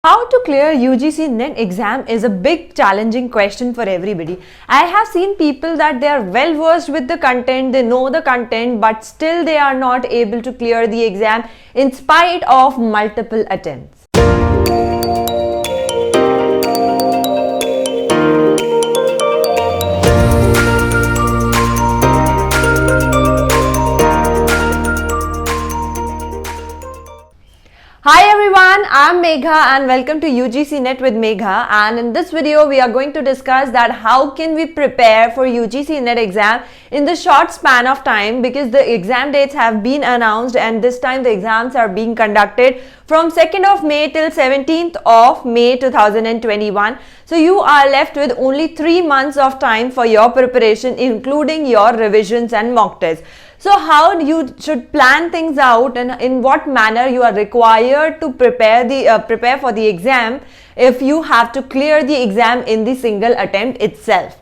How to clear UGC NET exam is a big challenging question for everybody. I have seen people that they are well versed with the content, they know the content, but still they are not able to clear the exam in spite of multiple attempts. Hi everyone, I'm Megha and welcome to UGC NET with Megha, and in this video we are going to discuss that how can we prepare for UGC NET exam in the short span of time, because the exam dates have been announced and this time the exams are being conducted from 2nd of May till 17th of May 2021. So you are left with only 3 months of time for your preparation, including your revisions and mock tests. So how you should plan things out and in what manner you are required to prepare for the exam if you have to clear the exam in the single attempt itself.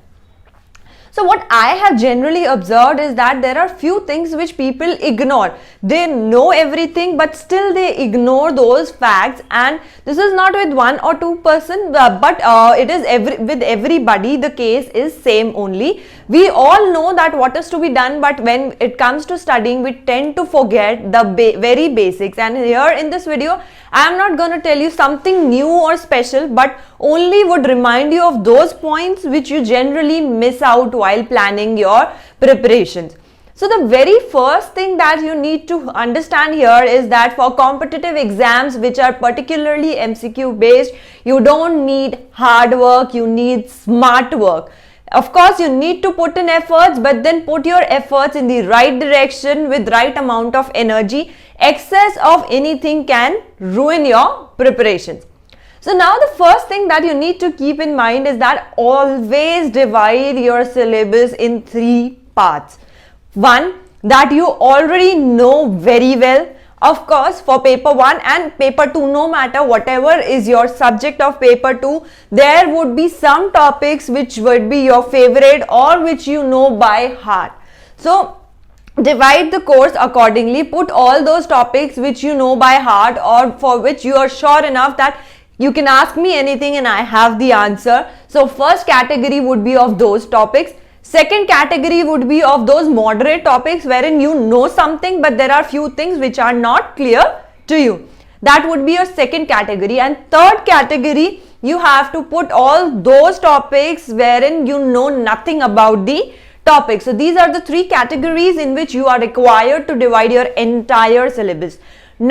So what I have generally observed is that there are few things which people ignore. They know everything but still they ignore those facts, and this is not with one or two person, but it is with everybody. The case is same only. We all know that what is to be done, but when it comes to studying we tend to forget the very basics. And here in this video I am not going to tell you something new or special, but only would remind you of those points which you generally miss out while planning your preparations. So the very first thing that you need to understand here is that for competitive exams which are particularly MCQ based, you don't need hard work, you need smart work. Of course, you need to put in efforts, but then put your efforts in the right direction with right amount of energy. Excess of anything can ruin your preparations. So now the first thing that you need to keep in mind is that always divide your syllabus in 3 parts. One that you already know very well. Of course, for paper 1 and paper 2, no matter whatever is your subject of paper 2, there would be some topics which would be your favorite or which you know by heart. So divide the course accordingly. Put all those topics which you know by heart or for which you are sure enough that you can ask me anything and I have the answer. So first category would be of those topics. Second category would be of those moderate topics wherein you know something but there are few things which are not clear to you. That would be your second category. And third category, you have to put all those topics wherein you know nothing about the topic. So these are the 3 categories in which you are required to divide your entire syllabus.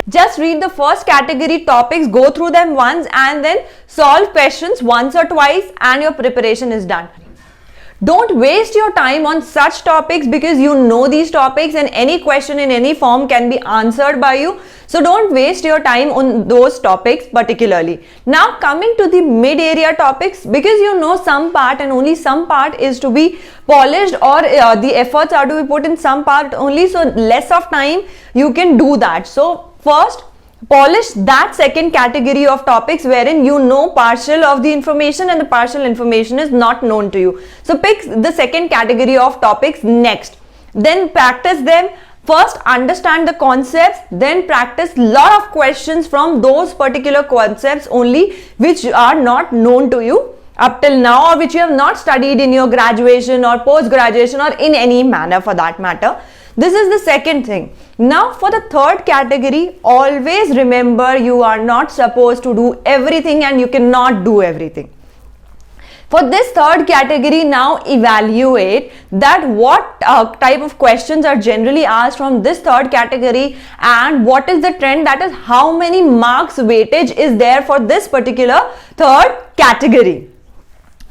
Just read the first category topics, go through them once and then solve questions once or twice and your preparation is done. Don't waste your time on such topics because you know these topics and any question in any form can be answered by you. So don't waste your time on those topics particularly. Now coming to the mid area topics, because you know some part and only some part is to be polished or the efforts are to be put in some part only, so less of time you can do that. So first polish that second category of topics wherein you know partial of the information and the partial information is not known to you. So pick the second category of topics next. Then practice them. First understand the concepts, then practice lot of questions from those particular concepts only which are not known to you up till now or which you have not studied in your graduation or post-graduation or in any manner for that matter. This is the second thing. Now for the third category, always remember you are not supposed to do everything and you cannot do everything. For this third category, now evaluate that what type of questions are generally asked from this third category and what is the trend, that is how many marks weightage is there for this particular third category.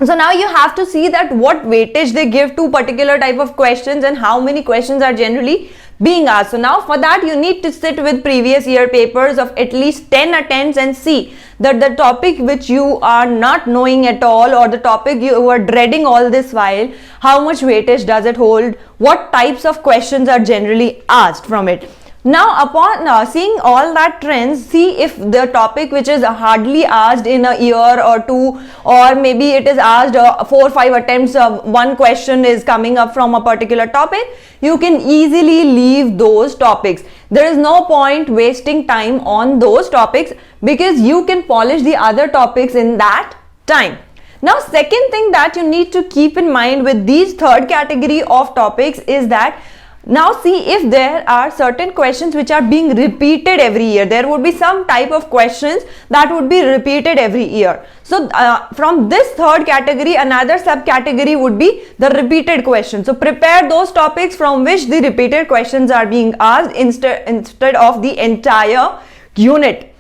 So now you have to see that what weightage they give to particular type of questions and how many questions are generally being asked. So now for that you need to sit with previous year papers of at least 10 attempts and see that the topic which you are not knowing at all or the topic you are dreading all this while, how much weightage does it hold, what types of questions are generally asked from it. Now, upon seeing all that trends, see if the topic which is hardly asked in a year or two, or maybe it is asked 4 or 5 attempts, one question is coming up from a particular topic, you can easily leave those topics. There is no point wasting time on those topics because you can polish the other topics in that time. Now, second thing that you need to keep in mind with these third category of topics is that now see if there are certain questions which are being repeated every year. There would be some type of questions that would be repeated every year. So from this third category, another subcategory would be the repeated questions. So prepare those topics from which the repeated questions are being asked instead of the entire unit.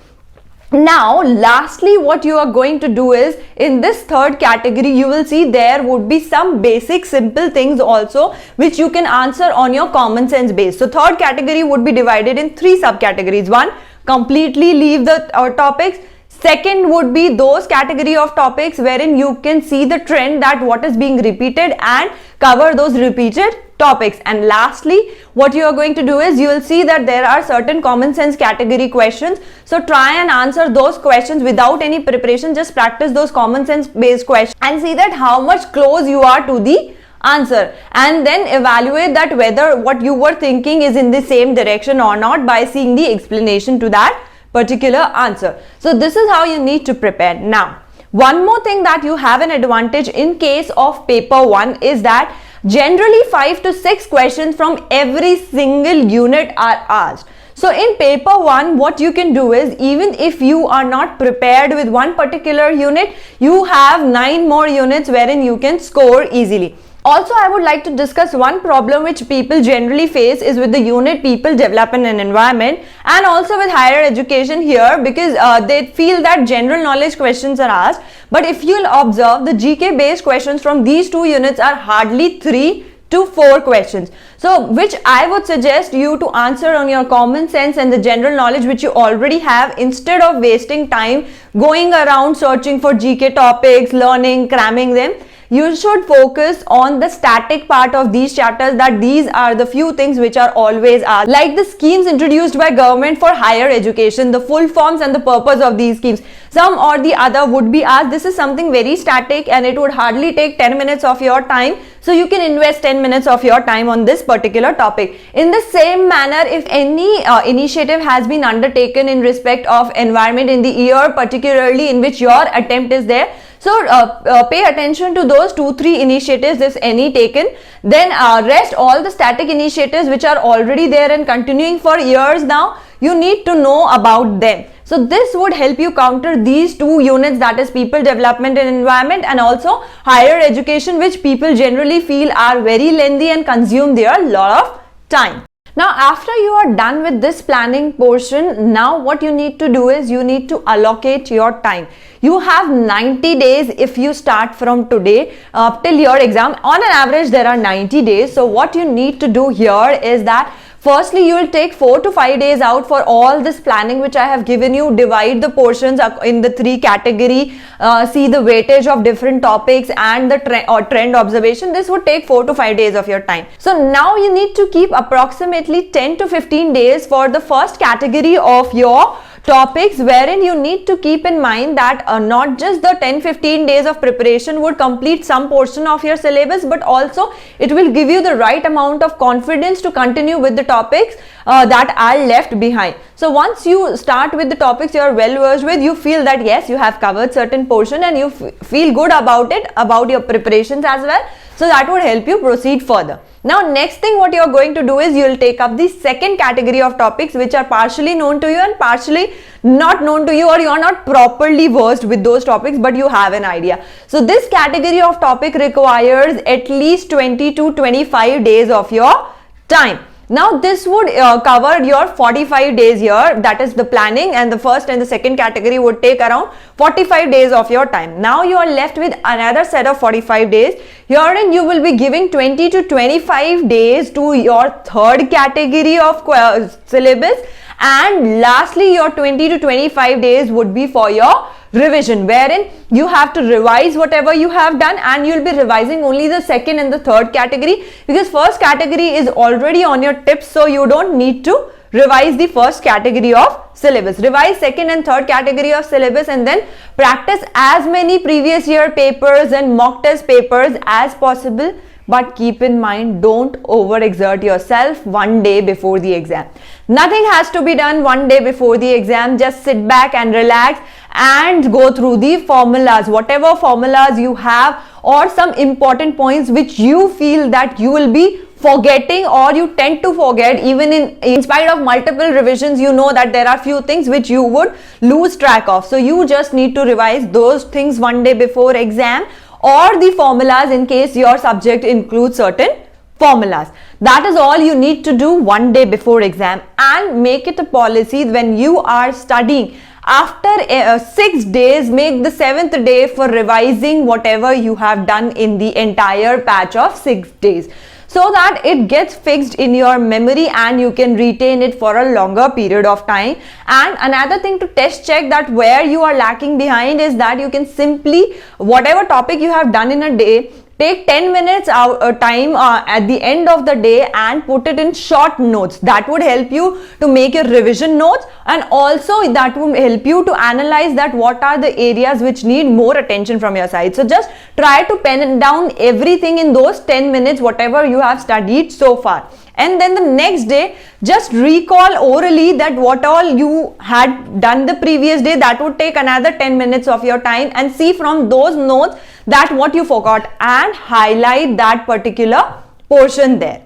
Now, lastly, what you are going to do is in this third category, you will see there would be some basic simple things also which you can answer on your common sense base. So, third category would be divided in 3 subcategories. One, completely leave the topics. Second would be those category of topics wherein you can see the trend that what is being repeated and cover those repeated topics. And lastly, what you are going to do is you will see that there are certain common sense category questions. So try and answer those questions without any preparation. Just practice those common sense based questions and see that how much close you are to the answer, and then evaluate that whether what you were thinking is in the same direction or not by seeing the explanation to that particular answer. So this is how you need to prepare. Now, one more thing that you have an advantage in case of paper 1 is that generally 5 to 6 questions from every single unit are asked. So in paper 1, what you can do is, even if you are not prepared with one particular unit, you have 9 more units wherein you can score easily. Also, I would like to discuss one problem which people generally face is with the unit people, development and environment, and also with higher education here, because they feel that general knowledge questions are asked. But if you'll observe, the GK based questions from these 2 units are hardly 3 to 4 questions. So which I would suggest you to answer on your common sense and the general knowledge which you already have, instead of wasting time going around searching for GK topics, learning, cramming them. You should focus on the static part of these chapters, that these are the few things which are always asked, like the schemes introduced by government for higher education, the full forms and the purpose of these schemes. Some or the other would be asked. This is something very static and it would hardly take 10 minutes of your time. So you can invest 10 minutes of your time on this particular topic. In the same manner, if any initiative has been undertaken in respect of environment in the year particularly in which your attempt is there, so pay attention to those 2-3 initiatives if any taken. Then rest all the static initiatives which are already there and continuing for years now, you need to know about them. So this would help you counter these 2 units, that is people development and environment, and also higher education, which people generally feel are very lengthy and consume their lot of time. Now, after you are done with this planning portion, now what you need to do is you need to allocate your time. You have 90 days if you start from today till your exam. On an average, there are 90 days. So what you need to do here is that firstly, you will take 4 to 5 days out for all this planning which I have given you. Divide the portions in the 3 category, see the weightage of different topics and the trend observation. This would take 4 to 5 days of your time. So now you need to keep approximately 10 to 15 days for the first category of your topics, wherein you need to keep in mind that not just the 10-15 days of preparation would complete some portion of your syllabus, but also it will give you the right amount of confidence to continue with the topics that are left behind. So once you start with the topics you are well versed with, you feel that yes, you have covered certain portion and you feel good about it, about your preparations as well. So that would help you proceed further. Now, next thing what you are going to do is you will take up the second category of topics which are partially known to you and partially not known to you, or you are not properly versed with those topics but you have an idea. So this category of topic requires at least 20 to 25 days of your time. Now this would cover your 45 days here, that is the planning, and the first and the second category would take around 45 days of your time. Now you are left with another set of 45 days. Herein you will be giving 20 to 25 days to your third category of syllabus, and lastly your 20 to 25 days would be for your revision, wherein you have to revise whatever you have done, and you will be revising only the second and the third category because first category is already on your tips, so you don't need to revise the first category of syllabus, revise second and third category of syllabus, and then practice as many previous year papers and mock test papers as possible. But keep in mind, don't overexert yourself one day before the exam. Nothing has to be done one day before the exam. Just sit back and relax and go through the formulas, whatever formulas you have, or some important points which you feel that you will be forgetting or you tend to forget. Even in spite of multiple revisions, you know that there are few things which you would lose track of. So you just need to revise those things one day before exam, or the formulas in case your subject includes certain formulas. That is all you need to do one day before exam, and make it a policy when you are studying. After 6 days, make the 7th day for revising whatever you have done in the entire patch of 6 days, so that it gets fixed in your memory and you can retain it for a longer period of time. And another thing to test check that where you are lacking behind is that you can simply, whatever topic you have done in a day, take 10 minutes time at the end of the day and put it in short notes. That would help you to make your revision notes, and also that will help you to analyze that what are the areas which need more attention from your side. So just try to pen down everything in those 10 minutes, whatever you have studied so far. And then the next day, just recall orally that what all you had done the previous day. That would take another 10 minutes of your time, and see from those notes that what you forgot and highlight that particular portion there.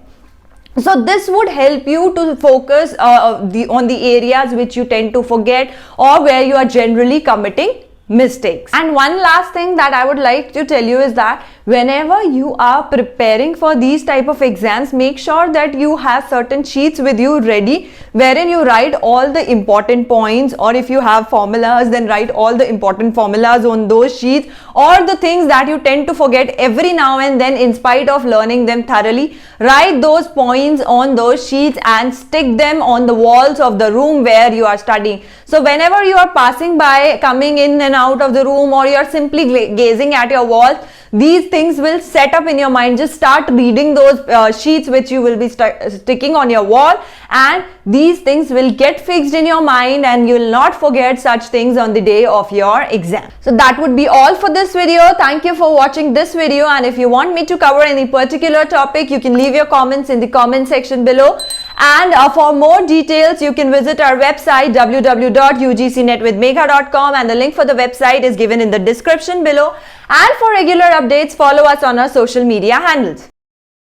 So this would help you to focus on the areas which you tend to forget or where you are generally committing mistakes. And one last thing that I would like to tell you is that whenever you are preparing for these type of exams, make sure that you have certain sheets with you ready, wherein you write all the important points, or if you have formulas, then write all the important formulas on those sheets, or the things that you tend to forget every now and then in spite of learning them thoroughly. Write those points on those sheets and stick them on the walls of the room where you are studying. So whenever you are passing by, coming in and out of the room, or you are simply gazing at your walls, these things will set up in your mind. Just start reading those sheets which you will be sticking on your wall, and these things will get fixed in your mind and you will not forget such things on the day of your exam. So that would be all for this video. Thank you for watching this video, and if you want me to cover any particular topic, you can leave your comments in the comment section below. And for more details, you can visit our website www.ugcnetwithmegha.com, and the link for the website is given in the description below. And for regular updates, follow us on our social media handles.